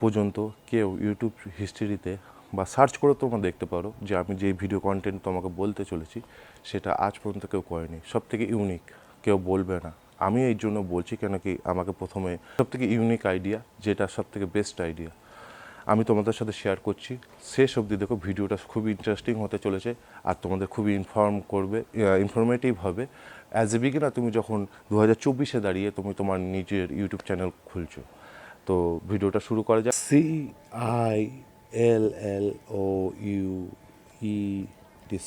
পর্যন্ত কেউ ইউটিউব হিস্ট্রিতে বা সার্চ করে তোমরা দেখতে পারো যে আমি যে ভিডিও কন্টেন্ট তোমাকে বলতে চলেছি সেটা আজ পর্যন্ত কেউ করেনি। সবথেকে ইউনিক, কেউ বলবে না। আমি এই জন্য বলছি কেন কি আমাকে প্রথমে সবথেকে ইউনিক আইডিয়া, যেটা সবথেকে বেস্ট আইডিয়া, আমি তোমাদের সাথে শেয়ার করছি। শেষ অবধি দেখো, ভিডিওটা খুবই ইন্টারেস্টিং হতে চলেছে আর তোমাদের খুবই ইনফরমেটিভ হবে। অ্যাজ এ বিগিনার তুমি যখন 2024-এ দাঁড়িয়ে তুমি তোমার নিজের ইউটিউব চ্যানেল খুলছো, তো ভিডিওটা শুরু করা যায়। CILLOUE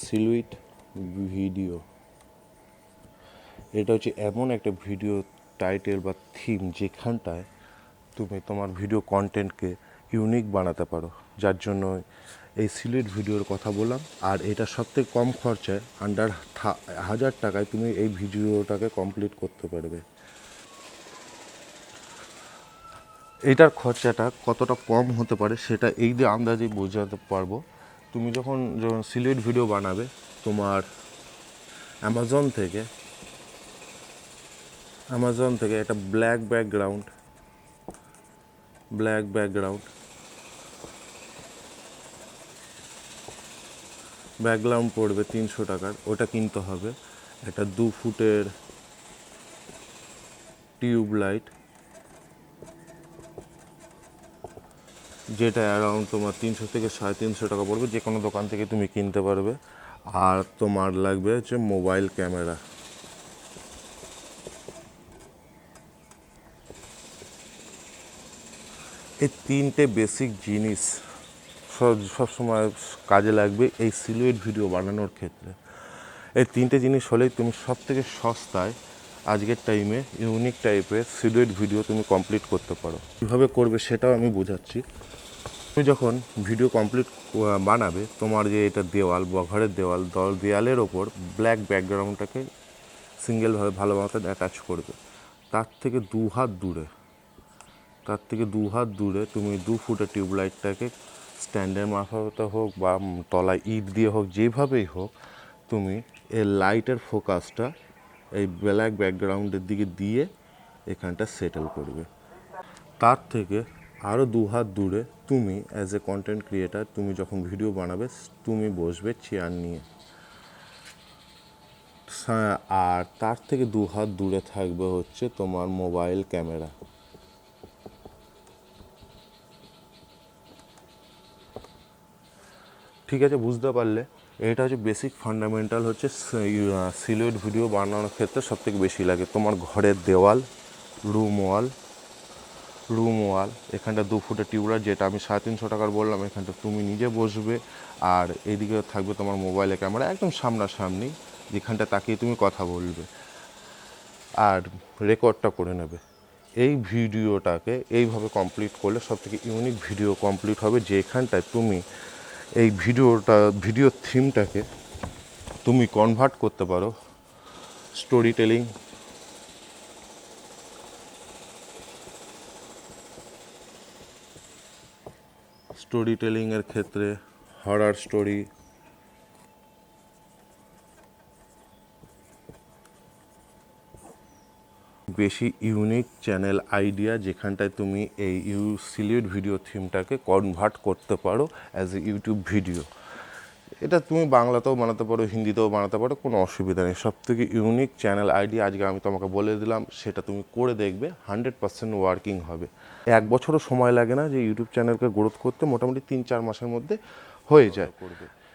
সিলুইট ভিডিও, এটা হচ্ছে এমন একটা ভিডিও টাইটেল বা থিম যেখানটায় তুমি তোমার ভিডিও কন্টেন্টকে ইউনিক বানাতে পারো, যার জন্য এই সিলেট ভিডিওর কথা বললাম। আর এটা সবথেকে কম খরচায়, আন্ডার 1000 টাকায় তুমি এই ভিডিওটাকে কমপ্লিট করতে পারবে। এইটার খরচাটা কতটা কম হতে পারে সেটা এই দিয়ে আন্দাজে বোঝাতে পারবো। তুমি যখন সিলেট ভিডিও বানাবে, তোমার অ্যামাজন থেকে একটা ব্ল্যাক ব্যাকগ্রাউন্ড পড়বে 300 টাকার, ওটা কিনতে হবে। একটা 2 ফুটের টিউব লাইট, যেটা অ্যারাউন্ড তোমার 300 থেকে 350 টাকা পড়বে, যে কোনো দোকান থেকে তুমি কিনতে পারবে। আর তোমার লাগবে হচ্ছে মোবাইল ক্যামেরা। এই 3টে বেসিক জিনিস সবসময় কাজে লাগবে এই সিলুয়েট ভিডিও বানানোর ক্ষেত্রে। এই 3টে জিনিস হলেই তুমি সবথেকে সস্তায় আজকের টাইমে ইউনিক টাইপের সিলুয়েট ভিডিও তুমি কমপ্লিট করতে পারো। কীভাবে করবে সেটাও আমি বোঝাচ্ছি। তুমি যখন ভিডিও কমপ্লিট বানাবে, তোমার যে এটা দেওয়াল বা ঘরের দেওয়ালের ওপর ব্ল্যাক ব্যাকগ্রাউন্ডটাকে সিঙ্গেলভাবে ভালো মতো অ্যাটাচ করবে। তার থেকে দু হাত দূরে তুমি 2 ফুটের টিউবলাইটটাকে স্ট্যান্ডের মারফতে হোক বা তলায় ইট দিয়ে হোক, যেভাবেই হোক, তুমি এই লাইটের ফোকাসটা এই ব্ল্যাক ব্যাকগ্রাউন্ডের দিকে দিয়ে এখানটা সেটেল করবে। তার থেকে আরও 2 হাত দূরে তুমি অ্যাজ এ কন্টেন্ট ক্রিয়েটার, তুমি যখন ভিডিও বানাবে তুমি বসবে চেয়ার নিয়ে, আর তার থেকে 2 হাত দূরে থাকবে হচ্ছে তোমার মোবাইল ক্যামেরা। ঠিক আছে, বুঝতে পারলে? এটা হচ্ছে বেসিক ফান্ডামেন্টাল, হচ্ছে সিলুয়েট ভিডিও বানানোর ক্ষেত্রে সবথেকে বেশি লাগে। তোমার ঘরের দেওয়াল, রুম ওয়াল, এখানটা 2 ফুটের টিউবলাইট, যেটা আমি 350 টাকার বললাম, এখানটা তুমি নিজে বসবে। আর এইদিকে থাকবে তোমার মোবাইলের ক্যামেরা একদম সামনাসামনি, যেখানটা তাকিয়ে তুমি কথা বলবে আর রেকর্ডটা করে নেবে। এই ভিডিওটাকে এইভাবে কমপ্লিট করলে সবথেকে ইউনিক ভিডিও কমপ্লিট হবে, যেখানটায় তুমি এই ভিডিও থিমটাকে তুমি কনভার্ট করতে পারো স্টোরি টেলিংয়ের ক্ষেত্রে, হরর স্টোরি, বেশি ইউনিক চ্যানেল আইডিয়া, যেখানটায় তুমি এই সিলিউড ভিডিও থিমটাকে কনভার্ট করতে পারো অ্যাজ এ ইউটিউব ভিডিও। এটা তুমি বাংলাতেও বানাতে পারো, হিন্দিতেও বানাতে পারো, কোনো অসুবিধা নেই। সবথেকে ইউনিক চ্যানেল আইডিয়া আজকে আমি তোমাকে বলে দিলাম, সেটা তুমি করে দেখবে, 100% ওয়ার্কিং হবে। 1 বছরও সময় লাগে না যে ইউটিউব চ্যানেলকে গ্রোথ করতে, মোটামুটি 3-4 মাসের মধ্যে হয়ে যায়।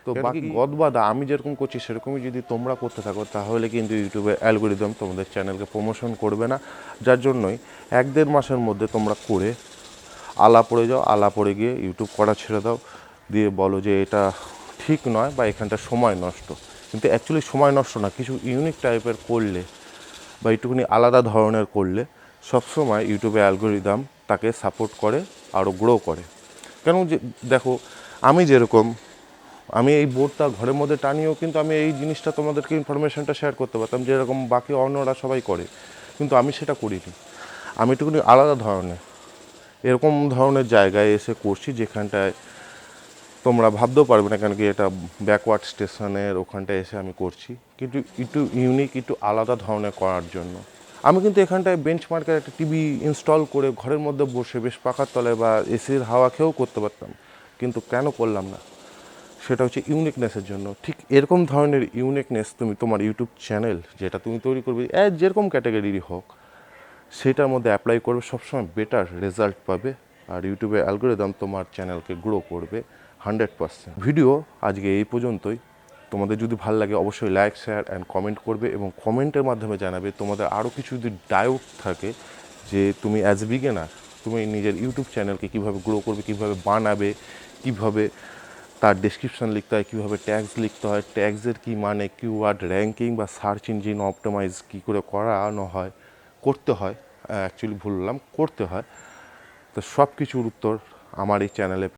তো বাকি গদবাদা আমি যেরকম করছি সেরকমই যদি তোমরা করতে থাকো, তাহলে কিন্তু ইউটিউবের অ্যালগোরিদম তোমাদের চ্যানেলকে প্রমোশন করবে না। যার জন্যই 1-1.5 মাসের মধ্যে তোমরা করে আলা পড়ে যাও, আলা পড়ে গিয়ে ইউটিউব করা ছেড়ে দাও, দিয়ে বলো যে এটা ঠিক নয় বা এখানটা সময় নষ্ট। কিন্তু অ্যাকচুয়ালি সময় নষ্ট না, কিছু ইউনিক টাইপের করলে বা একটুখানি আলাদা ধরনের করলে সবসময় ইউটিউবে অ্যালগোরিদম তাকে সাপোর্ট করে, আরও গ্রো করে। কেন যে দেখো, আমি এই বোর্ডটা ঘরের মধ্যে টানিয়েও কিন্তু আমি এই জিনিসটা তোমাদেরকে ইনফরমেশনটা শেয়ার করতে পারতাম, যেরকম বাকি অন্যরা সবাই করে, কিন্তু আমি সেটা করিনি। আমি একটুখানি আলাদা ধরনের, এরকম ধরনের জায়গায় এসে করছি যেখানটায় তোমরা ভাবতেও পারবে না কেন কি এটা ব্যাকওয়ার্ড স্টেশনের ওখানটায় এসে আমি করছি, কিন্তু একটু ইউনিক, একটু আলাদা ধরনের করার জন্য। আমি কিন্তু এখানটায় বেঞ্চমার্কের একটা টিভি ইনস্টল করে ঘরের মধ্যে বসে বেশ পাখার তলায় বা এসির হাওয়া খেয়েও করতে পারতাম, কিন্তু কেন করলাম না? সেটা হচ্ছে ইউনিকনেসের জন্য। ঠিক এরকম ধরনের ইউনিকনেস তুমি তোমার ইউটিউব চ্যানেল যেটা তুমি তৈরি করবে, যেরকম ক্যাটাগরিরই হোক, সেটার মধ্যে অ্যাপ্লাই করবে, সবসময় বেটার রেজাল্ট পাবে। আর ইউটিউবের অ্যালগোরিদম তোমার চ্যানেলকে গ্রো করবে 100%। ভিডিও আজকে এই পর্যন্তই। তোমাদের যদি ভালো লাগে অবশ্যই লাইক, শেয়ার অ্যান্ড কমেন্ট করবে, এবং কমেন্টের মাধ্যমে জানাবে তোমাদের আরও কিছু যদি ডাউট থাকে, যে তুমি অ্যাজ বিগিনার তুমি নিজের ইউটিউব চ্যানেলকে কীভাবে গ্রো করবে, কীভাবে বানাবে, কীভাবে তার ডেসক্রিপশন লিখতে হয়, কীভাবে ট্যাগস লিখতে হয়, ট্যাগসের কী মানে, কিওয়ার্ড র্যাঙ্কিং বা সার্চ ইঞ্জিন অপটিমাইজ কী করে করানো হয়, করতে হয়, অ্যাকচুয়ালি ভুললাম, করতে হয়। তো সব কিছুর উত্তর আমার এই চ্যানেলে